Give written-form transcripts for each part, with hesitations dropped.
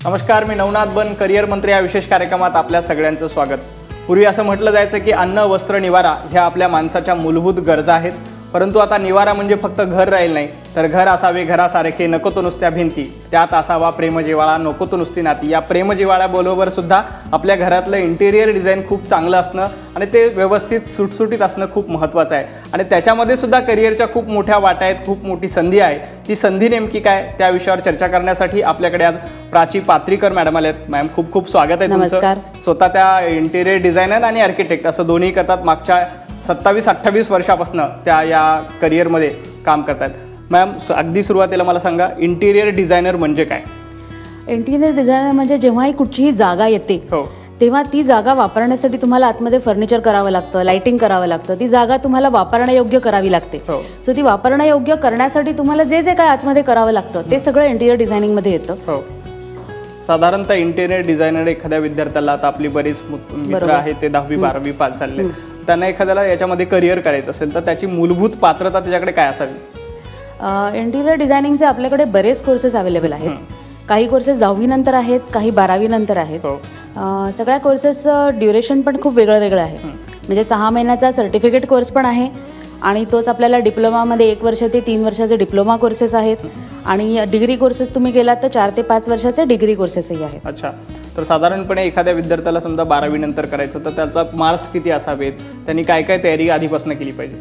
नमस्कार, मी नवनाथ बन करिअर मंत्री या विशेष कार्यक्रमात आपल्या सगळ्यांचं स्वागत। पूर्वी असं म्हटलं जायचं की अन्न, वस्त्र, निवारा ह्या आपल्या माणसाच्या मूलभूत गरजा आहेत, परंतु आता निवारा म्हणजे फक्त घर राहील नाही, तर घर असावे घरासारखे, नको तो नुसत्या भिंती, त्यात असावा प्रेमजिव्हाळा, नको तो नुसती नाती। या प्रेमजिव्हाळ्याबरोबर सुद्धा आपल्या घरातलं इंटेरियर डिझाईन खूप चांगलं असणं आणि ते व्यवस्थित सुटसुटीत असणं खूप महत्त्वाचं आहे। आणि त्याच्यामध्ये सुद्धा करिअरच्या खूप मोठ्या वाटा आहेत, खूप मोठी संधी आहे। ती संधी नेमकी काय त्या विषयावर चर्चा करण्यासाठी आपल्याकडे आज प्राची पात्रीकर मॅडम आलेत। मॅम, खूप खूप स्वागत आहे तुमचं। स्वतः त्या इंटेरियर डिझायनर आणि आर्किटेक्ट असं दोन्ही करतात। मागच्या 27-28 वर्षापासून त्या या करिअरमध्ये काम करतात। मॅम, अगदी सुरुवातीला मला सांगा, इंटिरियर डिझायनर म्हणजे काय? इंटिरियर डिझायनर म्हणजे जेव्हाही कुठचीही जागा येते तेव्हा ती जागा वापरण्यासाठी तुम्हाला आतमध्ये फर्निचर करावं लागतं, लाइटिंग करावं लागतं, ती जागा तुम्हाला वापरण्यायोग्य करावी लागते। सो ती वापरण्यायोग्य करण्यासाठी तुम्हाला जे जे काय आतमध्ये करावं लागतं ते सगळं इंटिरियर डिझायनिंगमध्ये येतं। साधारणतः इंटिरियर डिझायनर एखाद्या विद्यार्थ्याला, आता आपली बरीच मित्र आहेत ते 10वी 12वी पास झाले, त्यांना एखाद्याला याच्यामध्ये करिअर करायचं असेल तर त्याची मूलभूत पात्रता त्याच्याकडे काय असावी? इंटिरियर डिझायनिंगचे आपल्याकडे बरेच कोर्सेस अवेलेबल आहेत। काही कोर्सेस 10वी नंतर आहेत, काही 12वी नंतर आहेत। सगळ्या कोर्सेस ड्युरेशन पण खूप वेगळं वेगळं आहे। म्हणजे 6 महिन्याचा सर्टिफिकेट कोर्स पण आहे आणि तोच आपल्याला डिप्लोमामध्ये 1 वर्ष ते 3 वर्षाचे डिप्लोमा कोर्सेस आहेत आणि डिग्री कोर्सेस तुम्ही गेलात तर 4 ते 5 वर्षाचे डिग्री कोर्सेसही आहेत। अच्छा, तर साधारणपणे एखाद्या विद्यार्थ्याला समजा 12वी नंतर करायचं तर त्याचा मार्क्स किती असावेत, त्यांनी काय काय तयारी आधीपासून केली पाहिजे?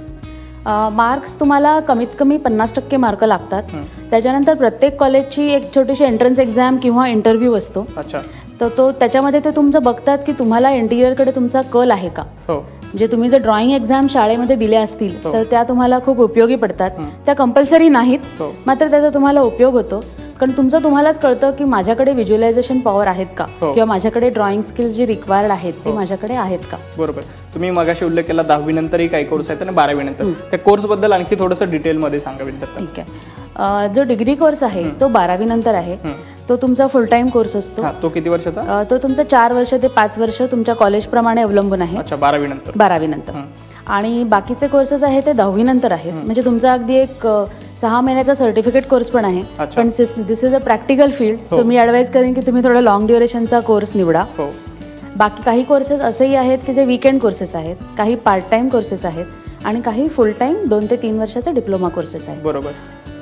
मार्क्स तुम्हाला कमीत कमी 50% मार्क लागतात। त्याच्यानंतर प्रत्येक कॉलेजची एक छोटीशी एंट्रन्स एक्झाम किंवा इंटरव्ह्यू असतो। अच्छा, तो त्याच्यामध्ये ते तुमचं बघतात की तुम्हाला इंटिरियरकडे तुमचा कल आहे का। म्हणजे तुम्ही जर ड्रॉइंग एक्झाम शाळेमध्ये दिल्या असतील तर त्या तुम्हाला खूप उपयोगी पडतात। त्या कंपल्सरी नाहीत, मात्र त्याचा तुम्हाला उपयोग होतो, कारण तुम्हालाच कळतं की माझ्याकडे व्हिज्युअलायझेशन पॉवर आहेत का किंवा माझ्याकडे ड्रॉइंग स्किल्स जी रिक्वायर्ड आहेत ते माझ्याकडे आहेत का। बरोबर, तुम्ही मगाशी उल्लेख केला 10वी नंतरही काही कोर्स आहेत आणि 12वी नंतर, त्या कोर्स बद्दल आणखी थोडंसं डिटेलमध्ये सांगा विद्यार्थ्यांना। ठीक आहे, जो डिग्री कोर्स आहे तो 12वी नंतर आहे। तो तुमचा फुल टाइम कोर्स असतो। तो किती वर्षाचा? तो तुमचा 4 वर्ष ते 5 वर्ष तुमच्या कॉलेज प्रमाणे अवलंबून आहे। अच्छा, 12वी नंतर? 12वी नंतर। आणि बाकीचे कोर्सेस आहे ते 10वी नंतर आहेत। म्हणजे तुमचा अगदी एक 6 महिन्याचा सर्टिफिकेट कोर्स पण आहे, पण this is a practical field, so मी ॲडवाइज करेन की तुम्ही थोडा लॉंग ड्युरेशनचा कोर्स निवडा। बाकी काही कोर्सेस असेही आहेत की जे वीकेंड कोर्सेस आहेत, काही पार्ट टाइम कोर्सेस आहेत आणि काही फुल टाइम 2 ते 3 वर्षाचे डिप्लोमा कोर्सेस आहेत। बरोबर,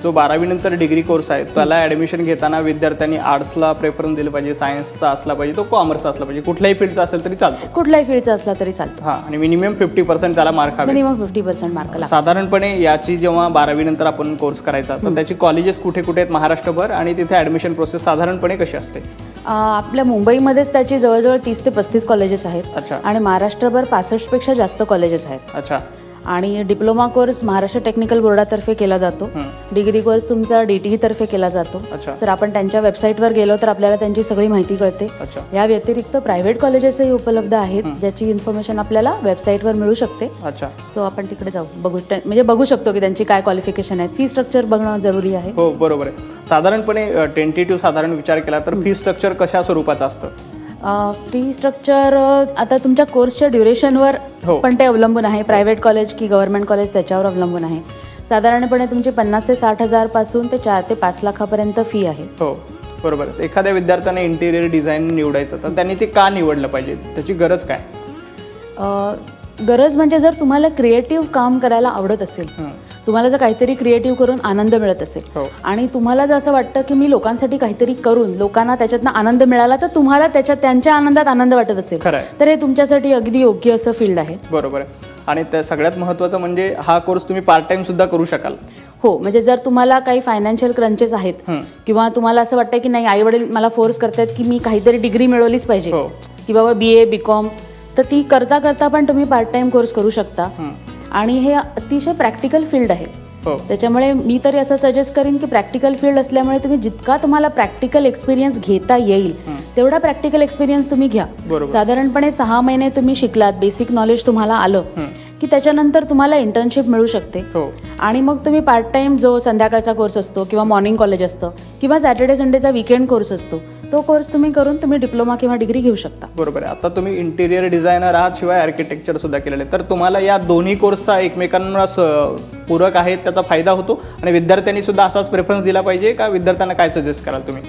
जो 12वी नंतर डिग्री कोर्स आहे त्याला ऍडमिशन घेताना विद्यार्थ्यांनी आर्ट्सला प्रेफरन्स दिलं पाहिजे, सायन्सचा असला पाहिजे, तो कॉमर्सचा असला पाहिजे, कुठल्याही फील्डचा असेल तरी चालतो? कुठल्याही फील्डचा असला तरी चालतो। आणि मिनिमम 50% त्याला मार्क हवे। मिनिमम 50% मार्क लागतात। साधारणपणे याची जेव्हा 12वी नंतर आपण कोर्स करायचा तर त्याची कॉलेजेस कुठे कुठे आहेत महाराष्ट्रभर, आणि तिथे ऍडमिशन प्रोसेस साधारणपणे कशी असते? आपल्या मुंबईमध्येच त्याची जवळजवळ 30 ते 35 कॉलेजेस आहेत। अच्छा, आणि महाराष्ट्रभर 65 पेक्षा जास्त कॉलेजेस आहेत। अच्छा, आणि डिप्लोमा कोर्स महाराष्ट्र टेक्निकल बोर्डातर्फे केला जातो। डिग्री कोर्स तुमचा DTE तर्फे केला जातो। जर आपण त्यांच्या वेबसाईटवर गेलो तर आपल्याला त्यांची सगळी माहिती कळते। या व्यतिरिक्त प्रायव्हेट कॉलेजेसही उपलब्ध आहेत ज्याची इन्फॉर्मेशन आपल्याला वेबसाईटवर मिळू शकते। अच्छा, सो आपण तिकडे जाऊ बघू शकतो की त्यांची काय क्वालिफिकेशन आहे। फी स्ट्रक्चर बघणं जरुरी आहे। हो, बरोबर आहे। साधारणपणे टेंटेटिव्ह साधारण विचार केला तर फी स्ट्रक्चर कशा स्वरूपाचं असतं? फी स्ट्रक्चर आता तुमच्या कोर्सच्या ड्युरेशनवर पण ते अवलंबून आहे। प्रायव्हेट कॉलेज की गव्हर्नमेंट कॉलेज त्याच्यावर अवलंबून आहे। साधारणपणे तुमची 50 ते 60 हजार पासून ते 4 ते 5 लाखापर्यंत फी आहे। हो, बरोबर। एखाद्या विद्यार्थ्याने इंटिरियर डिझाईन निवडायचं तर त्यांनी ते का निवडलं पाहिजे, त्याची गरज काय? गरज म्हणजे जर तुम्हाला क्रिएटिव्ह काम करायला आवडत असेल, तुम्हाला जर काहीतरी क्रिएटिव्ह करून आनंद मिळत असेल आणि तुम्हाला जर असं वाटतं की मी लोकांसाठी काहीतरी करून लोकांना त्याच्यातनं आनंद मिळाला तर तुम्हाला त्यांच्या आनंदात आनंद वाटत असेल तर हे तुमच्यासाठी अगदी योग्य असं फील्ड आहे। बरोबर आहे। आणि त्या सगळ्यात महत्त्वाचं म्हणजे हा कोर्स तुम्ही पार्ट टाइम सुद्धा करू शकाल। हो, म्हणजे जर तुम्हाला काही फायनान्शियल क्रंचेस आहेत किंवा तुम्हाला असं वाटतं की नाही आई वडील मला फोर्स करतात की मी काहीतरी डिग्री मिळवलीच पाहिजे की बाबा BA BCom, तर ती करता करता पण तुम्ही पार्ट टाइम कोर्स करू शकता। आणि हे अतिशय प्रॅक्टिकल फील्ड आहे, त्याच्यामुळे मी तरी असं सजेस्ट करीन की प्रॅक्टिकल फील्ड असल्यामुळे तुम्ही जितका तुम्हाला प्रॅक्टिकल एक्सपिरियन्स घेता येईल तेवढा प्रॅक्टिकल एक्सपिरियन्स तुम्ही घ्या। साधारणपणे 6 महिने तुम्ही शिकलात, बेसिक नॉलेज तुम्हाला आलं की त्याच्यानंतर तुम्हाला इंटर्नशिप मिळू शकते। आणि मग तुम्ही पार्ट टाइम जो संध्याकाळचा कोर्स असतो किंवा मॉर्निंग कॉलेज असतं किंवा सॅटर्डे संडेचा वीकेंड कोर्स असतो तो कोर्स तुम्ही करून तुम्ही डिप्लोमा किंवा डिग्री घेऊ शकता। बरोबर आहे। आता तुम्ही इंटिरियर डिझायनर आहात, शिवाय आर्किटेक्चर सुद्धा केलेले, तर तुम्हाला या दोन्ही कोर्सचा एकमेकांना पूरक आहे, त्याचा फायदा होतो आणि विद्यार्थ्यांनी सुद्धा असाच प्रेफरन्स दिला पाहिजे का? विद्यार्थ्यांना काय सजेस्ट कराल तुम्ही?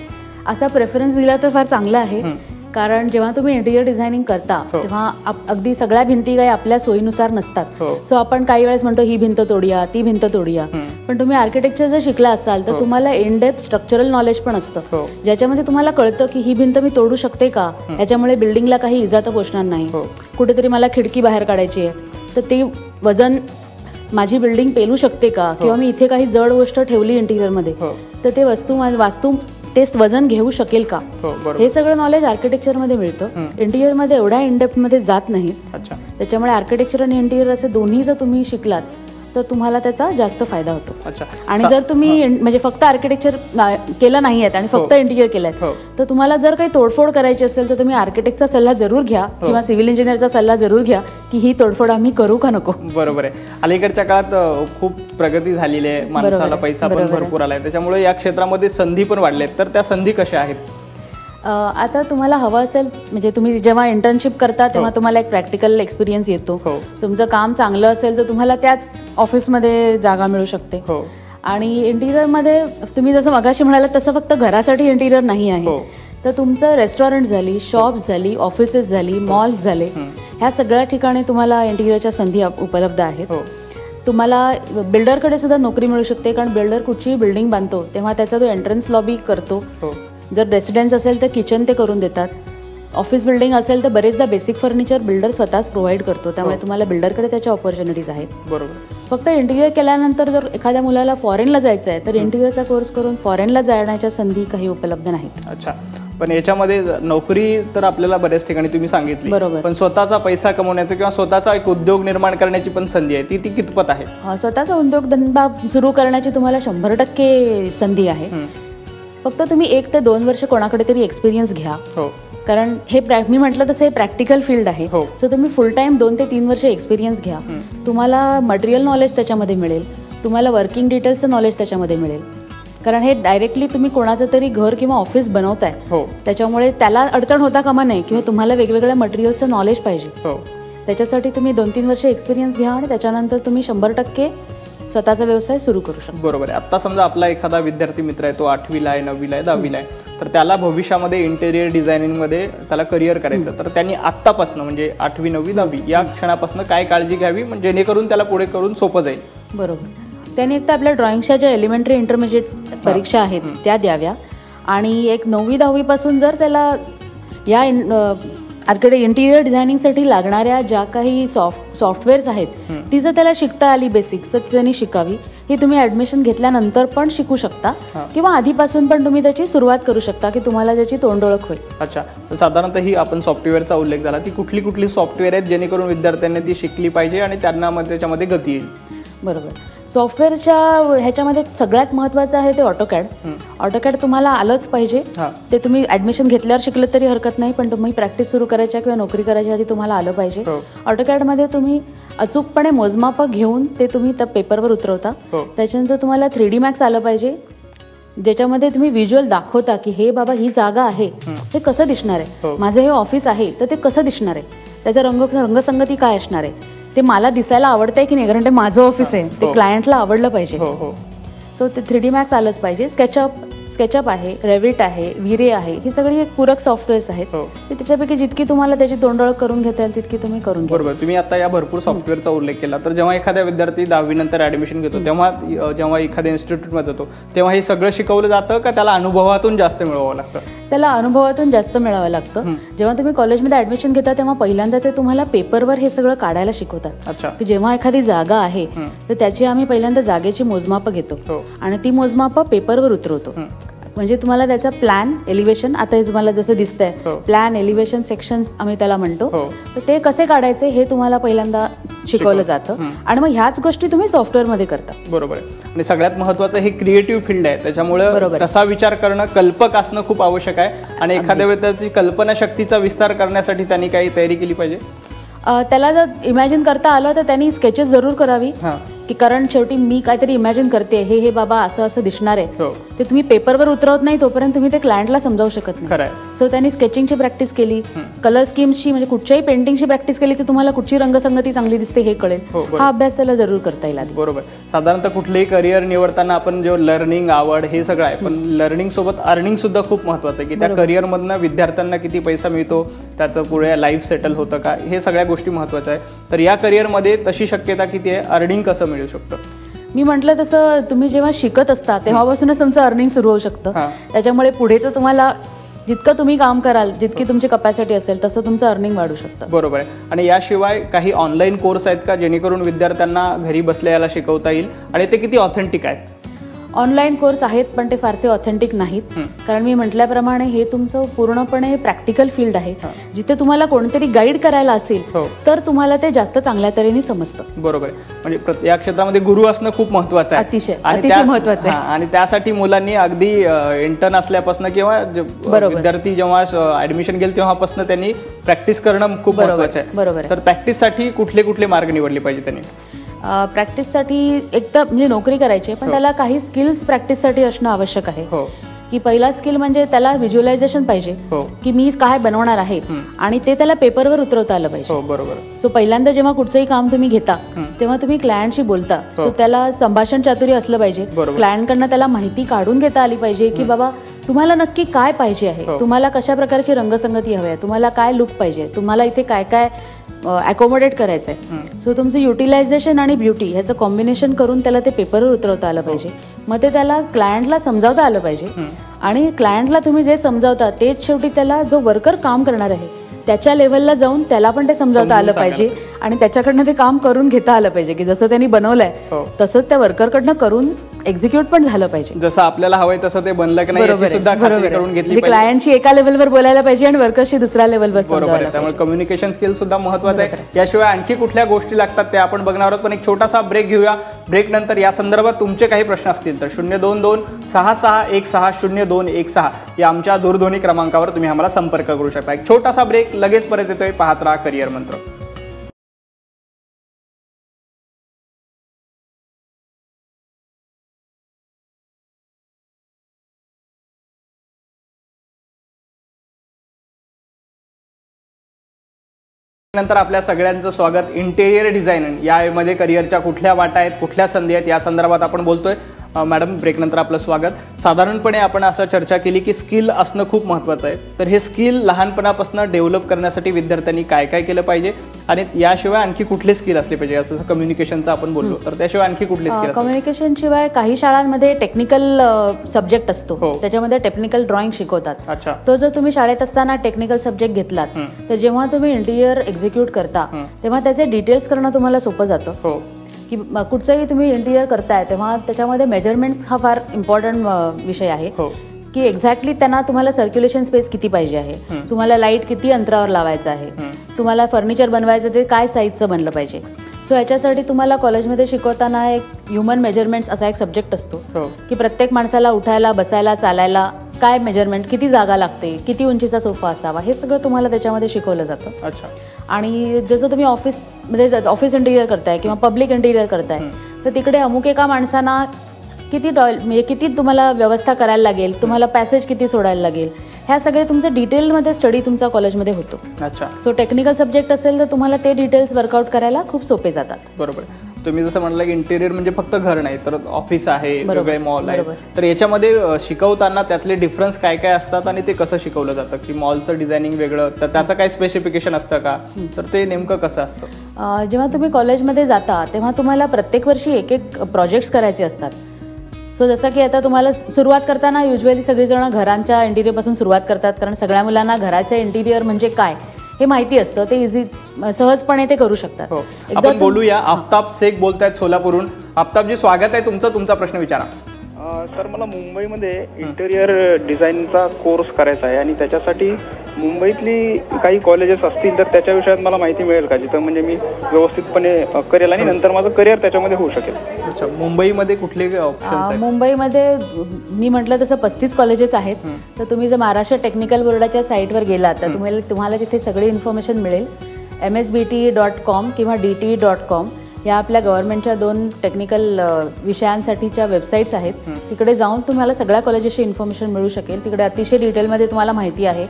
असा प्रेफरन्स दिला तर फार चांगला आहे. कारण जेव्हा तुम्ही इंटिरियर डिझायनिंग करता तेव्हा अगदी सगळ्या भिंती काही आपल्या सोयीनुसार नसतात. सो आपण काही वेळेस म्हणतो ही भिंत तोडूया, ती भिंत तोडूया, पण तुम्ही आर्किटेक्चर जर शिकला असाल तर तुम्हाला इन डेप्थ स्ट्रक्चरल नॉलेज पण असतं, ज्याच्यामध्ये तुम्हाला कळतं की ही भिंत मी तोडू शकते का, याच्यामुळे बिल्डिंगला काही इजा तर पोचणार नाही, कुठेतरी मला खिडकी बाहेर काढायची आहे तर ते वजन माझी बिल्डिंग पेलू शकते का, किंवा मी इथे काही जड गोष्ट ठेवली इंटिरियरमध्ये तर ते वास्तू ते वजन घेऊ शकेल का, हे सगळं नॉलेज आर्किटेक्चरमध्ये मिळतं. इंटिरियरमध्ये एवढ्या इनडेप्थमध्ये जात नाहीत. त्याच्यामुळे आर्किटेक्चर आणि इंटिरियर असे दोन्ही जर तुम्ही शिकलात तर तुम्हाला त्याचा जास्त फायदा होतो. आणि जर तुम्ही म्हणजे फक्त आर्किटेक्चर केलं नाही आणि फक्त इंटिरियर केलंय तर तुम्हाला जर काही तोडफोड करायची असेल तर तुम्ही आर्किटेक्टचा सल्ला जरूर घ्या किंवा सिव्हिल इंजिनियरचा सल्ला जरूर घ्या की ही तोडफोड आम्ही करू का नको. बरोबर आहे. अलीकडच्या काळात खूप प्रगती झालेली आहे, माणसाला पैसा पण भरपूर आलाय, त्याच्यामुळे या क्षेत्रामध्ये संधी पण वाढल्यात. तर त्या संधी कशा आहेत? आता तुम्हाला हवं असेल म्हणजे तुम्ही जेव्हा इंटर्नशिप करता तेव्हा तुम्हाला एक प्रॅक्टिकल एक्सपिरियन्स येतो. तुमचं काम चांगलं असेल तर तुम्हाला त्याच ऑफिसमध्ये जागा मिळू शकते. आणि इंटिरियरमध्ये तुम्ही जसं मगाशी म्हणालात तसं फक्त घरासाठी इंटिरियर नाही आहे, तर तुमचं रेस्टॉरंट झाली, शॉप्स झाली, ऑफिसेस झाली, मॉल्स झाले, ह्या सगळ्या ठिकाणी तुम्हाला इंटिरियरच्या संधी उपलब्ध आहेत. तुम्हाला बिल्डरकडे सुद्धा नोकरी मिळू शकते, कारण बिल्डर कुठचीही बिल्डिंग बांधतो तेव्हा त्याचा तो एंट्रन्स लॉबी करतो. जर रेसिडेन्स असेल तर किचन ते करून देतात, ऑफिस बिल्डिंग असेल तर बरेचदा बेसिक फर्निचर बिल्डर स्वतःच प्रोव्हाइड करतो, त्यामुळे तुम्हाला बिल्डरकडे त्याच्या ऑपॉर्च्युनिटीज आहेत. बरोबर. फक्त इंटिरियर केल्यानंतर जर एखाद्या मुलाला फॉरेनला जायचं आहे तर इंटिरियरचा कोर्स करून फॉरेनला जाण्याच्या संधी काही उपलब्ध नाहीत. अच्छा, पण याच्यामध्ये नोकरी तर आपल्याला बऱ्याच ठिकाणी तुम्ही सांगितली, बरोबर, पण स्वतःचा पैसा कमवण्याचा किंवा स्वतःचा एक उद्योग निर्माण करण्याची पण संधी आहे, ती कितपत आहे? स्वतःचा उद्योगधंदा सुरू करण्याची तुम्हाला 100% संधी आहे. फक्त तुम्ही 1 ते 2 वर्ष कोणाकडे तरी एक्सपिरियन्स घ्या, कारण हे मी म्हटलं तसं हे प्रॅक्टिकल फील्ड आहे. सो तुम्ही फुल टाइम 2 ते 3 वर्ष एक्सपिरियन्स घ्या. तुम्हाला मटेरियल नॉलेज त्याच्यामध्ये मिळेल, तुम्हाला वर्किंग डिटेल्सचं नॉलेज त्याच्यामध्ये मिळेल, कारण हे डायरेक्टली तुम्ही कोणाचं तरी घर किंवा ऑफिस बनवताय, त्याच्यामुळे त्याला अडचण होता कामा नये किंवा तुम्हाला वेगवेगळ्या मटेरियलचं नॉलेज पाहिजे. त्याच्यासाठी तुम्ही 2-3 वर्ष एक्सपिरियन्स घ्या आणि त्याच्यानंतर तुम्ही 100% स्वतःचा व्यवसाय सुरू करू शकतो. बरोबर आहे. आता समजा आपला एखादा विद्यार्थी मित्र आहे, तो 8वीला आहे, 9वीला आहे, 10वीला आहे, तर त्याला भविष्यामध्ये इंटेरियर डिझायनिंगमध्ये त्याला करिअर करायचं, तर त्यांनी आत्तापासून म्हणजे 8वी, 9वी, 10वी या क्षणापासून काय काळजी घ्यावी म्हणजे जेणेकरून त्याला पुढे करून सोपं जाईल? बरोबर. त्याने एक तर आपल्या ड्रॉइंगच्या ज्या एलिमेंटरी इंटरमिजिएट परीक्षा आहेत त्या द्याव्या, आणि एक 9वी 10वी पासून जर त्याला या इंटिरियर डिझायनिंगसाठी लागणाऱ्या ज्या काही सॉफ्टवेअर्स आहेत ती जर त्याला शिकता आली बेसिक्स तर त्यांनी शिकावी. ही तुम्ही ऍडमिशन घेतल्यानंतर पण शिकू शकता किंवा आधीपासून पण तुम्ही त्याची सुरुवात करू शकता की तुम्हाला त्याची तोंड ओळख होईल. अच्छा, साधारणतः ही आपण सॉफ्टवेअरचा उल्लेख झाला, ती कुठली सॉफ्टवेअर आहेत जेणेकरून विद्यार्थ्यांनी ती शिकली पाहिजे आणि त्यांना त्याच्यामध्ये गती येईल? बरोबर. सॉफ्टवेअरच्या ह्याच्यामध्ये सगळ्यात महत्त्वाचं आहे ते ऑटोकॅड. ऑटोकॅड तुम्हाला आलंच पाहिजे. ते तुम्ही ऍडमिशन घेतल्यावर शिकलं तरी हरकत नाही, पण तुम्ही प्रॅक्टिस सुरू करायच्या किंवा नोकरी करायच्या आधी तुम्हाला आलं पाहिजे. ऑटोकॅडमध्ये तुम्ही अचूकपणे मोजमाप घेऊन ते तुम्ही त्या पेपरवर उतरवता. त्याच्यानंतर तुम्हाला 3D मॅक्स आलं पाहिजे, ज्याच्यामध्ये तुम्ही व्हिज्युअल दाखवता की हे बाबा ही जागा आहे, हे कसं दिसणार आहे, माझं हे ऑफिस आहे तर ते कसं दिसणार आहे, त्याचा रंगसंगती काय असणार आहे, ते मला दिसायला आवडतंय की नाही, कारण ते माझं ऑफिस आहे, ते क्लायंटला आवडलं पाहिजे. सो ते 3D मॅक्स आलंच पाहिजे. स्केचअप आहे, रेविट आहे, विरे आहे, ही सगळी एक पूरक सॉफ्टवेअर्स आहेत. त्याच्यापैकी जितकी तुम्हाला त्याची तोंडओळख करून घेता येईल तितकी तुम्ही करून घ्या. बरोबर. तुम्ही आता या भरपूर सॉफ्टवेअरचा उल्लेख केला, तर जेव्हा एखाद्या विद्यार्थी 10वी नंतर ऍडमिशन घेतो तेव्हा जेव्हा एखाद्या इन्स्टिट्यूटमध्ये जातो तेव्हा हे सगळं शिकवलं जातं का त्याला अनुभवातून जास्त मिळवावं लागतं? त्याला अनुभवातून जास्त मिळवावं लागतं. जेव्हा तुम्ही कॉलेजमध्ये ऍडमिशन घेता तेव्हा पहिल्यांदा ते तुम्हाला पेपरवर हे सगळं काढायला शिकवतात की जेव्हा एखादी जागा आहे तर त्याची आम्ही पहिल्यांदा जागेची मोजमाप घेतो आणि ती मोजमाप पेपरवर उतरवतो. म्हणजे तुम्हाला त्याचा प्लॅन, एलिव्हेशन, आता हे तुम्हाला जसं दिसतंय प्लॅन, एलिव्हेशन सेक्शन्स आम्ही त्याला म्हणतो, तर ते कसे काढायचे हे तुम्हाला पहिल्यांदा शिकवलं जातं आणि मग ह्याच गोष्टी तुम्ही सॉफ्टवेअरमध्ये करता. बरोबर आहे. आणि सगळ्यात महत्त्वाचं हे क्रिएटिव्ह फील्ड आहे, त्याच्यामुळे तसा विचार करणं, कल्पक असणं खूप आवश्यक आहे. आणि एखाद्या विद्यार्थ्याची कल्पना शक्तीचा विस्तार करण्यासाठी त्यांनी काही तयारी केली पाहिजे? त्याला जर इमॅजिन करता आलं तर त्यांनी स्केचेस जरूर करावी की कारण शेवटी मी काहीतरी इमॅजिन करते हे बाबा असं असं दिसणार आहे, हो. ते तुम्ही पेपरवर उतरवत नाही तोपर्यंत तुम्ही ते क्लायंटला समजावू शकत नाही. सो त्यांनी स्केचिंगची प्रॅक्टिस केली, कलर स्कीम्सची म्हणजे कुठच्याही पेंटिंगची प्रॅक्टिस केली तर तुम्हाला कुठची रंगसंगती चांगली दिसते हे कळेल. हा अभ्यास त्याला जरूर करता येईल आधी. बरोबर. साधारणतः कुठलेही करिअर निवडताना आपण जो लर्निंग, आवड हे सगळं आहे, पण लर्निंग सोबत अर्निंग सुद्धा खूप महत्वाचं आहे की त्या करिअरमधनं विद्यार्थ्यांना किती पैसा मिळतो, त्याचं पुढे लाईफ सेटल होतं का, हे सगळ्या गोष्टी महत्त्वाच्या आहे. तर या करिअरमध्ये तशी शक्यता किती आहे, अर्निंग कसं मिळू शकतं? मी म्हटलं तसं तुम्ही जेव्हा शिकत असता तेव्हापासूनच तुमचं अर्निंग सुरू होऊ शकतं. त्याच्यामुळे पुढेच तुम्हाला जितकं तुम्ही काम कराल, जितकी तुमची कपॅसिटी असेल तसं तुमचं अर्निंग वाढू शकतं. बरोबर आहे. आणि याशिवाय काही ऑनलाईन कोर्स आहेत का जेणेकरून विद्यार्थ्यांना घरी बसल्या याला शिकवता येईल, आणि ते किती ऑथेंटिक आहेत? ऑनलाईन कोर्स आहेत पण ते फारसे ऑथेंटिक नाहीत, कारण मी म्हटल्याप्रमाणे हे तुमचं पूर्णपणे प्रॅक्टिकल फील्ड आहे. जिथे तुम्हाला कोणतरी गाईड करायला असेल तर तुम्हाला ते जास्त चांगल्या तरीने समजतं. बरोबर आहे. म्हणजे या क्षेत्रामध्ये गुरु असणं खूप महत्वाचं आहे, अतिशय महत्वाचं आहे. आणि त्यासाठी मुलांनी अगदी इंटर्न असल्यापासून किंवा विद्यार्थी जेव्हा ऍडमिशन घेईल तेव्हापासून त्यांनी प्रॅक्टिस करणं खूप महत्वाचं आहे. बरोबर. तर प्रॅक्टिससाठी कुठले कुठले मार्ग निवडले पाहिजे त्यांनी? प्रॅक्टिससाठी एक तर म्हणजे नोकरी करायची, पण त्याला काही स्किल्स प्रॅक्टिससाठी असणं आवश्यक आहे. की पहिला स्किल म्हणजे त्याला व्हिज्युअलायझेशन पाहिजे की मी काय बनवणार आहे, आणि ते त्याला पेपरवर उतरवता आलं पाहिजे. बरोबर. सो पहिल्यांदा जेव्हा कुठचंही काम तुम्ही घेता तेव्हा तुम्ही क्लायंटशी बोलता, सो त्याला संभाषण चातुर्य असलं पाहिजे. क्लायंटकडनं त्याला माहिती काढून घेता आली पाहिजे की बाबा तुम्हाला नक्की काय पाहिजे आहे, तुम्हाला कशा प्रकारची रंगसंगती हवी आहे, तुम्हाला काय लुक पाहिजे, तुम्हाला इथे काय काय अकोमोडेट करायचंय. सो तुमचं युटिलायझेशन आणि ब्युटी ह्याचं कॉम्बिनेशन करून त्याला ते पेपरवर उतरवता आलं पाहिजे. मग ते त्याला क्लायंटला समजावता आलं पाहिजे, आणि क्लायंटला तुम्ही जे समजावता तेच शेवटी त्याला जो वर्कर काम करणार आहे त्याच्या लेवलला जाऊन त्याला पण ते समजावता आलं पाहिजे, आणि त्याच्याकडनं ते काम करून घेता आलं पाहिजे की जसं त्यांनी बनवलंय तसंच त्या वर्करकडनं करून एक्झिक्यूट पण झालं पाहिजे. जसं आपल्याला हवंय तसं ते बनलं की नाही याची सुद्धा खात्री करून घेतली पाहिजे. क्लायंटशी एका लेवलवर बोलायला पाहिजे आणि वर्करशी दुसऱ्या लेवलवर. बरोबर. त्यामुळे कम्युनिकेशन स्किल सुद्धा महत्वाचं आहे. याशिवाय आणखी कुठल्या गोष्टी लागतात ते आपण बघणार आहोत, पण एक छोटासा ब्रेक घेऊया. ब्रेक नंतर या संदर्भात तुमचे काही प्रश्न असतील तर 02266102016 या आमच्या दूरध्वनी क्रमांकावर तुम्ही आम्हाला संपर्क करू शकता. एक छोटासा ब्रेक, लगेच परत येतोय. पाहत राहा करिअर मंत्र. नंतर आपल्या सगळ्यांचं स्वागत. इंटेरियर डिझायनिंग यामध्ये करिअरच्या कुठल्या वाटा आहेत, कुठल्या संधी आहेत, या संदर्भात आपण बोलतोय. मॅडम, ब्रेकनंतर आपलं स्वागत. साधारणपणे आपण असं चर्चा केली की स्किल असणं खूप महत्त्वाचं आहे. तर हे स्किल लहानपणापासून डेव्हलप करण्यासाठी विद्यार्थ्यांनी काय काय केलं पाहिजे, आणि याशिवाय आणखी कुठले स्किल असले पाहिजे? असं कम्युनिकेशनचं आपण बोललो, तर त्याशिवाय आणखी कुठले स्किल? कम्युनिकेशन शिवाय काही शाळांमध्ये टेक्निकल सब्जेक्ट असतो, त्याच्यामध्ये टेक्निकल ड्रॉइंग शिकवतात. तो जर तुम्ही शाळेत असताना टेक्निकल सब्जेक्ट घेतलात तर जेव्हा तुम्ही इंटिरियर एक्झिक्यूट करता तेव्हा त्याचे डिटेल्स करणं तुम्हाला सोपं जातं. की कुठचंही तुम्ही इंटिरियर करताय तेव्हा त्याच्यामध्ये मेजरमेंट्स हा फार इम्पॉर्टंट विषय आहे. की एक्झॅक्टली त्यांना तुम्हाला सर्क्युलेशन स्पेस किती पाहिजे आहे, तुम्हाला लाईट किती अंतरावर लावायचं आहे, तुम्हाला फर्निचर बनवायचं ते काय साईजचं बनलं पाहिजे. सो याच्यासाठी तुम्हाला कॉलेजमध्ये शिकवताना एक ह्युमन मेजरमेंट्स असा एक सब्जेक्ट असतो की प्रत्येक माणसाला उठायला, बसायला, चालायला काय मेजरमेंट, किती जागा लागते, किती उंचीचा सोफा असावा, हे सगळं तुम्हाला त्याच्यामध्ये शिकवलं जातं. अच्छा. आणि जसं तुम्ही ऑफिस इंटिरियर करताय किंवा पब्लिक इंटिरियर करताय तर तिकडे अमुक एका माणसांना किती म्हणजे किती तुम्हाला व्यवस्था करायला लागेल, तुम्हाला पॅसेज किती सोडायला लागेल, ह्या सगळे तुमचं डिटेलमध्ये स्टडी तुमचा कॉलेजमध्ये होतो. अच्छा. सो टेक्निकल सब्जेक्ट असेल तर तुम्हाला ते डिटेल्स वर्कआउट करायला खूप सोपे जातात. बरोबर. तुम्ही जसं म्हटलं की इंटिरियर म्हणजे फक्त घर नाही तर ऑफिस आहे, वेगळे मॉल आहे, तर याच्यामध्ये शिकवताना त्यातले डिफरन्स काय काय असतात आणि ते कसं शिकवलं जातं? की मॉलचं डिझायनिंग वेगळं, तर त्याचं काय स्पेसिफिकेशन असतं का, तर ते नेमकं कसं असतं? जेव्हा तुम्ही कॉलेजमध्ये जाता तेव्हा तुम्हाला प्रत्येक वर्षी एक एक प्रोजेक्ट्स करायचे असतात. सो जसं की आता तुम्हाला सुरुवात करताना युजली सगळीजण घरांच्या इंटिरियरपासून सुरुवात करतात, कारण सगळ्या मुलांना घराच्या इंटिरियर म्हणजे काय हे माहिती असतं, ते सहजपणे ते करू शकतात. आपण बोलूया. आफताब शेख बोलतायत सोलापूरहून. आफताबजी, स्वागत आहे तुमचं. तुमचा प्रश्न विचारा. सर, मला मुंबईमध्ये इंटेरियर डिझाईनचा कोर्स करायचा आहे आणि त्याच्यासाठी मुंबईतली काही कॉलेजेस असतील तर त्याच्या विषयात मला माहिती मिळेल का, जिथं म्हणजे मी व्यवस्थितपणे करेल आणि नंतर माझं करिअर त्याच्यामध्ये होऊ शकेल? अच्छा. मुंबईमध्ये कुठले ऑप्शन्स आहेत? मुंबईमध्ये मी म्हटलं तसं 35 कॉलेजेस आहेत. तर तुम्ही जर महाराष्ट्र टेक्निकल बोर्डाच्या साईटवर गेलात तर तुम्हाला तिथे सगळी इन्फॉर्मेशन मिळेल. msbt.com किंवा dt.com या आपल्या गव्हर्नमेंटच्या 2 टेक्निकल विषयांसाठीच्या वेबसाईट्स आहेत. तिकडे जाऊन तुम्हाला सगळ्या कॉलेजेसची इन्फॉर्मेशन मिळू शकेल. तिकडे अतिशय डिटेलमध्ये तुम्हाला माहिती आहे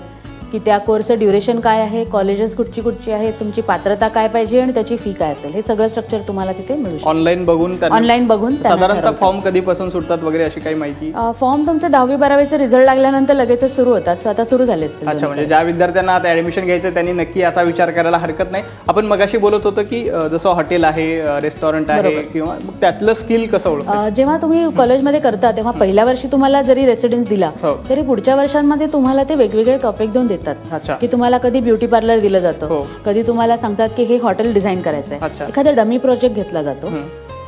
की त्या कोर्सचं ड्युरेशन काय आहे, कॉलेजेस कुठची आहे, तुमची पात्रता काय पाहिजे आणि त्याची फी काय असेल, हे सगळं स्ट्रक्चर तुम्हाला तिथे मिळू शकतं. ऑनलाईन बघून साधारणतः फॉर्म कधीपासून सुटतात वगैरे अशी काही माहिती? फॉर्म तुमचे 10वी-12वीचे रिझल्ट लागल्यानंतर लगेचच सुरू होतात. आता सुरू झाले. अच्छा, म्हणजे ज्या विद्यार्थ्यांना आता ऍडमिशन घ्यायचं त्यांनी नक्की याचा विचार करायला हरकत नाही. आपण मगाशी बोलत होतो की जसं हॉटेल आहे, रेस्टॉरंट आहे किंवा मग त्यातलं स्किल कसं ओळखायचं? जेव्हा तुम्ही कॉलेजमध्ये करता तेव्हा पहिल्या वर्षी तुम्हाला जरी रेसिडेन्स दिला तरी पुढच्या वर्षांमध्ये तुम्हाला ते वेगवेगळे टॉपिक देऊन देतात की तुम्हाला कधी ब्युटी पार्लर दिलं जातं, कधी तुम्हाला सांगतात की हे हॉटेल डिझाईन करायचं आहे, एखादा डमी प्रोजेक्ट घेतला जातो.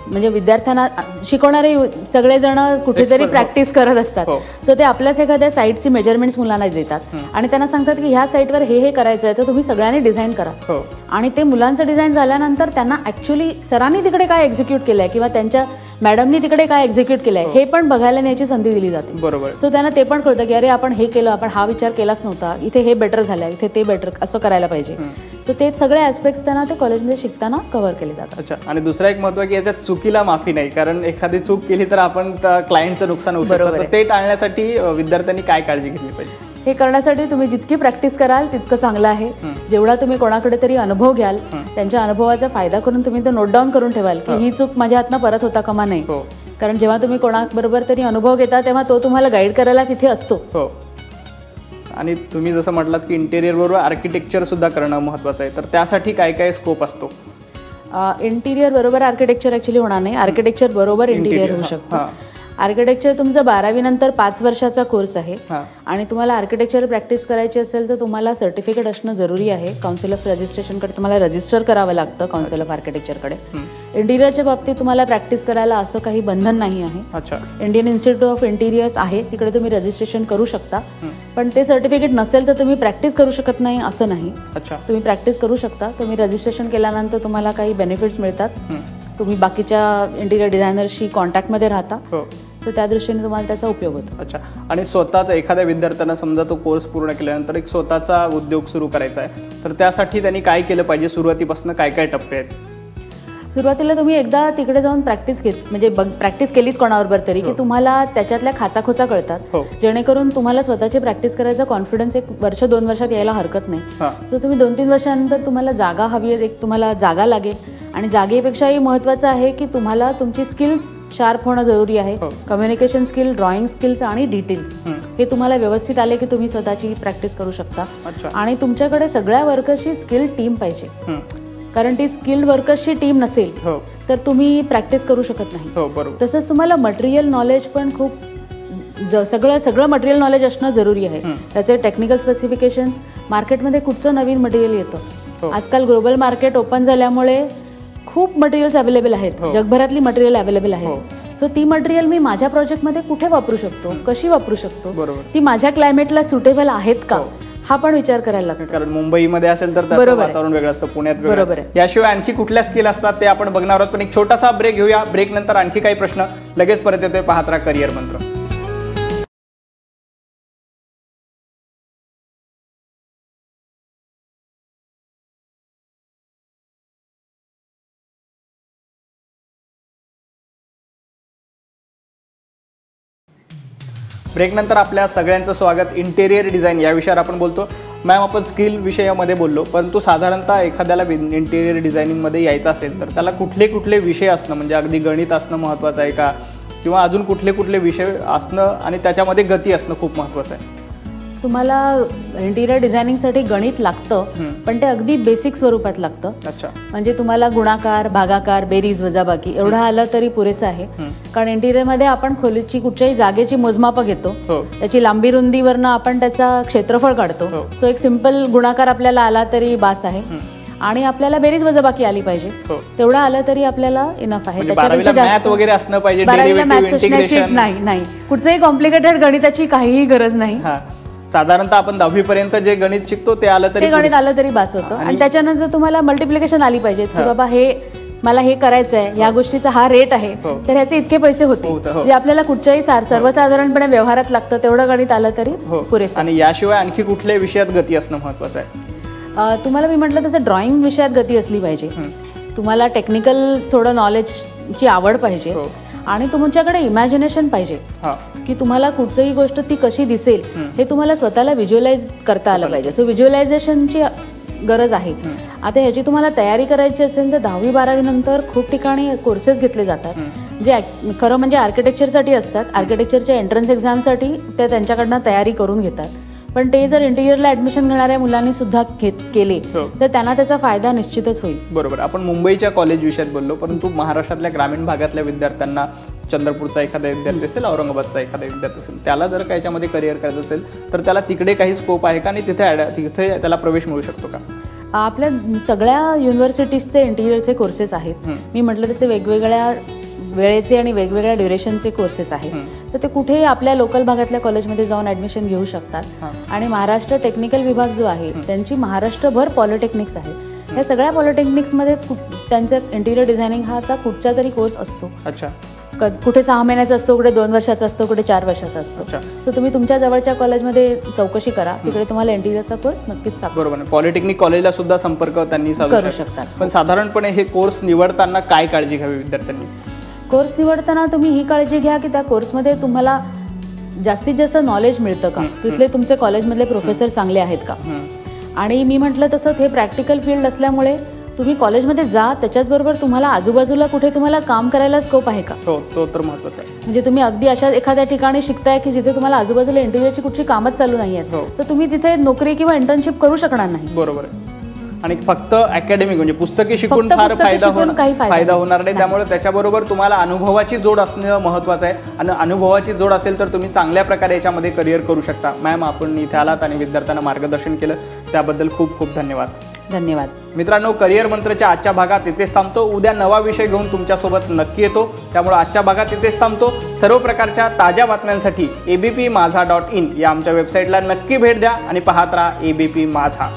म्हणजे विद्यार्थ्यांना शिकवणारे सगळेजण कुठेतरी प्रॅक्टिस करत असतात. सो ते आपल्याच एखाद्या साईटची मेजरमेंट्स मुलांना देतात आणि त्यांना सांगतात की ह्या साईटवर हे करायचं आहे तर तुम्ही सगळ्यांनी डिझाईन करा. आणि ते मुलांचं डिझाईन झाल्यानंतर त्यांना ऍक्च्युली सरांनी तिकडे काय एक्झिक्यूट केलंय किंवा त्यांच्या मॅडमनी तिकडे काय एक्झिक्यूट केलंय हे पण बघायला न्यायची संधी दिली जाते. बरोबर. सो त्यांना ते पण कळतं की अरे आपण हे केलं, आपण हा विचार केलाच नव्हता, इथे हे बेटर झालंय, इथे ते बेटर असं करायला पाहिजे. तर ते सगळे ऍस्पेक्ट्स त्यांना ते कॉलेजमध्ये शिकताना कव्हर केले जातात. अच्छा, आणि दुसरा एक महत्व की याच्यात चुकीला माफी नाही, कारण एखादी चूक केली तर आपण क्लायंटचं नुकसान होऊ शकतं. तर ते टाळण्यासाठी विद्यार्थ्यांनी काय काळजी घेतली पाहिजे? हे करण्यासाठी तुम्ही जितकी प्रॅक्टिस कराल तितकं चांगलं आहे. जेवढा तुम्ही कोणाकडे तरी अनुभव घ्याल, त्यांच्या अनुभवाचा फायदा करून तुम्ही ते नोट डाऊन करून ठेवाल की ही चूक माझ्या हातनं परत होता कामा नाही. कारण जेव्हा तुम्ही कोणाबरोबर तरी अनुभव घेता तेव्हा तो तुम्हाला गाईड करायला तिथे असतो. आणि तुम्ही जसं म्हटलात की इंटेरियर बरोबर आर्किटेक्चर सुद्धा करणं महत्वाचं आहे, तर त्यासाठी काय काय स्कोप असतो? इंटिरियर बरोबर आर्किटेक्चर ऍक्च्युली होणार नाही, आर्किटेक्चर बरोबर इंटिरियर होऊ शकतं. आर्किटेक्चर तुमचं 12वी नंतर 5 वर्षाचा कोर्स आहे आणि तुम्हाला आर्किटेक्चर प्रॅक्टिस करायची असेल तर तुम्हाला सर्टिफिकेट असणं जरुरी आहे. काउन्सिल ऑफ रजिस्ट्रेशनकडे तुम्हाला रजिस्टर करावं लागतं, काउन्सिल ऑफ आर्किटेक्चरकडे. इंटिरियरच्या बाबतीत तुम्हाला प्रॅक्टिस करायला असं काही बंधन नाही आहे. इंडियन इन्स्टिट्यूट ऑफ इंटिरियर्स आहे, तिकडे तुम्ही रजिस्ट्रेशन करू शकता. पण ते सर्टिफिकेट नसेल तर तुम्ही प्रॅक्टिस करू शकत नाही असं नाही. तुम्ही प्रॅक्टिस करू शकता. तुम्ही रजिस्ट्रेशन केल्यानंतर तुम्हाला काही बेनिफिट्स मिळतात. तुम्ही बाकीच्या इंटिरियर डिझायनरशी कॉन्टॅक्टमध्ये राहता, तर त्या दृष्टीने तुम्हाला त्याचा उपयोग होतो. अच्छा, आणि स्वतःचा एखाद्या विद्यार्थ्यांना समजा तो कोर्स पूर्ण केल्यानंतर एक स्वतःचा उद्योग सुरू करायचा आहे, तर त्यासाठी त्यांनी काय केलं पाहिजे? सुरुवातीपासून काय काय टप्पे आहेत? सुरुवातीला तुम्ही एकदा तिकडे जाऊन प्रॅक्टिस केलीत कोणाबरोबर तरी की तुम्हाला त्याच्यातल्या खाचाखोचा कळतात, जेणेकरून तुम्हाला स्वतःची प्रॅक्टिस करायचा कॉन्फिडन्स 1-2 वर्षात यायला हरकत नाही. सो तुम्ही 2-3 वर्षानंतर तुम्हाला जागा हवी आहे, एक तुम्हाला जागा लागेल. आणि जागेपेक्षाही महत्त्वाचं आहे की तुम्हाला तुमची स्किल्स शार्प होणं जरुरी आहे. कम्युनिकेशन स्किल, ड्रॉइंग स्किल्स आणि डिटेल्स हे तुम्हाला व्यवस्थित आले की तुम्ही स्वतःची प्रॅक्टिस करू शकता. आणि तुमच्याकडे सगळ्या वर्कर्सची स्किल टीम पाहिजे, कारण ती स्किल्ड वर्कर्सची टीम नसेल तर तुम्ही प्रॅक्टिस करू शकत नाही. तसंच तुम्हाला मटेरियल नॉलेज पण खूप सगळं मटेरियल नॉलेज असणं जरुरी आहे. त्याचे टेक्निकल स्पेसिफिकेशन्स, मार्केटमध्ये कुठचं नवीन मटेरियल येतं. आजकाल ग्लोबल मार्केट ओपन झाल्यामुळे खूप मटेरियल्स अवेलेबल आहेत, जगभरातली मटेरियल अवेलेबल आहेत. सो ती मटेरियल मी माझ्या प्रोजेक्टमध्ये कुठे वापरू शकतो, कशी वापरू शकतो, ती माझ्या क्लायमेटला सुटेबल आहेत का, हा पण विचार करायला लागतो. कारण मुंबईमध्ये असेल तर त्याचं वातावरण वेगळं असतं, पुण्यात वेगळं. याशिवाय आणखी कुठल्या स्किल असतात ते आपण बघणार आहोत. पण एक छोटासा ब्रेक घेऊया. ब्रेक नंतर आणखी काही प्रश्न लगेच परत येतोय. पाहत राहा करिअर मंत्र. ब्रेक नंतर आपल्या सगळ्यांचं स्वागत. इंटेरियर डिझाईन या विषयावर आपण बोलतो. मॅम, आपण स्किल विषयामध्ये बोललो, परंतु साधारणतः एखाद्याला इंटेरियर डिझायनिंगमध्ये यायचं असेल तर त्याला कुठले कुठले विषय असणं, म्हणजे अगदी गणित असणं महत्त्वाचं आहे का, किंवा अजून कुठले कुठले विषय असणं आणि त्याच्यामध्ये गती असणं खूप महत्त्वाचं आहे? तुम्हाला इंटिरियर डिझायनिंगसाठी गणित लागतं, पण ते अगदी बेसिक स्वरूपात लागतं. म्हणजे तुम्हाला गुणाकार, भागाकार, बेरीज, वजाबाकी एवढं आलं तरी पुरेसं आहे. कारण इंटिरियरमध्ये आपण खोलीची कुठच्याही जागेची मोजमापं घेतो, त्याची लांबी रुंदीवरनं आपण त्याचा क्षेत्रफळ काढतो. सो एक सिंपल गुणाकार आपल्याला आला तरी बास आहे. आणि आपल्याला बेरीज वजाबाकी आली पाहिजे, तेवढं आलं तरी आपल्याला इनफ आहे. नाही, कुठचंही कॉम्प्लिकेटेड गणिताची काहीही गरज नाही. साधारणतः आपण 10वी पर्यंत जे गणित शिकतो ते गणित आलं तरी बास होतं. आणि त्याच्यानंतर तुम्हाला मल्टिप्लिकेशन आली पाहिजे की बाबा हे मला हे करायचं आहे, या गोष्टीचा हा रेट आहे, तर ह्याचे इतके पैसे होते, जे आपल्याला कुठच्याही सर्वसाधारणपणे व्यवहारात लागतं तेवढं गणित आलं तरी पुरेसं. आणि याशिवाय आणखी कुठल्याही विषयात गती असणं महत्वाचं आहे? तुम्हाला मी म्हटलं तसं ड्रॉइंग विषयात गती असली पाहिजे. तुम्हाला टेक्निकल थोडं नॉलेजची आवड पाहिजे आणि तुमच्याकडे इमॅजिनेशन पाहिजे की तुम्हाला कुठचीही गोष्ट ती कशी दिसेल हे तुम्हाला स्वतःला व्हिज्युअलाइज करता आलं पाहिजे. सो व्हिज्युअलायझेशनची गरज आहे. आता ह्याची तुम्हाला तयारी करायची असेल तर 10वी-12वी नंतर खूप ठिकाणी कोर्सेस घेतले जातात जे खरं म्हणजे आर्किटेक्चरसाठी असतात. आर्किटेक्चरच्या एंट्रन्स एक्झामसाठी ते त्यांच्याकडनं तयारी करून घेतात. पण ते जर इंटिरियरला ऍडमिशन घेणाऱ्या मुलांनी सुद्धा केले तर त्यांना त्याचा फायदा निश्चितच होईल. बरोबर. आपण मुंबईच्या कॉलेज विषयात बोललो, परंतु महाराष्ट्रातल्या ग्रामीण भागातल्या विद्यार्थ्यांना, चंद्रपूरचा एखादा विद्यार्थी असेल, औरंगाबादचा एखादा विद्यार्थी असेल, त्याला जर का याच्यामध्ये करिअर करायचं असेल तर त्याला तिकडे काही स्कोप आहे का आणि तिथे त्याला प्रवेश मिळू शकतो का? आपल्या सगळ्या युनिव्हर्सिटीजचे इंटिरियरचे कोर्सेस आहेत. मी म्हटलं तसे वेगवेगळ्या वेळेचे आणि वेगवेगळ्या ड्युरेशनचे कोर्सेस आहेत. तर ते कुठेही आपल्या लोकल भागातल्या कॉलेजमध्ये जाऊन ऍडमिशन घेऊ शकतात. आणि महाराष्ट्र टेक्निकल विभाग जो आहे त्यांची महाराष्ट्रभर पॉलिटेक्निक्स आहे. या सगळ्या पॉलिटेक्निक्समध्ये त्यांचा इंटिरियर डिझायनिंग हाचा कुठचा तरी कोर्स असतो. अच्छा. कुठे 6 महिन्याचा असतो, कुठे 2 वर्षाचा असतो, कुठे 4 वर्षाचा असतो. सो तुम्ही तुमच्या जवळच्या कॉलेजमध्ये चौकशी करा, तिकडे तुम्हाला इंटिरियरचा कोर्स नक्कीच सापडेल. बरोबर. पॉलिटेक्निक कॉलेजला सुद्धा संपर्क त्यांनी करू शकतात. पण साधारणपणे हे कोर्स निवडताना काय काळजी घ्यावी विद्यार्थ्यांनी? कोर्स निवडताना तुम्ही ही काळजी घ्या की त्या कोर्समध्ये तुम्हाला जास्तीत जास्त नॉलेज मिळतं का, तिथले तुमचे कॉलेजमधले प्रोफेसर चांगले आहेत का. आणि मी म्हटलं तसं हे प्रॅक्टिकल फील्ड असल्यामुळे तुम्ही कॉलेजमध्ये जा, त्याच्याचबरोबर तुम्हाला आजूबाजूला कुठे तुम्हाला काम करायला स्कोप आहे का, तो तर महत्त्वाचा आहे. म्हणजे तुम्ही अगदी अशा एखाद्या ठिकाणी शिकताय की जिथे तुम्हाला आजूबाजूला इंटिरियरची कुठची कामच चालू नाही आहेत, तर तुम्ही तिथे नोकरी किंवा इंटर्नशिप करू शकणार नाही. बरोबर आहे. आणि फक्त अकॅडमिक म्हणजे पुस्तकी शिकून फार फायदा होणार नाही. त्यामुळे त्याच्याबरोबर तुम्हाला अनुभवाची जोड असणं महत्त्वाचं आहे. आणि अनुभवाची जोड असेल तर तुम्ही चांगल्या प्रकारे याच्यामध्ये करिअर करू शकता. मॅम, आपण इथे आलात आणि विद्यार्थ्यांना मार्गदर्शन केलं त्याबद्दल खूप खूप धन्यवाद. धन्यवाद. मित्रांनो, करिअर मंत्रच्या आजच्या भागात इथेच थांबतो. उद्या नवा विषय घेऊन तुमच्यासोबत नक्की येतो. त्यामुळे आजच्या भागात इथेच थांबतो. सर्व प्रकारच्या ताज्या बातम्यांसाठी abpmaza.in या आमच्या वेबसाईटला नक्की भेट द्या आणि पाहत राहा ABP माझा.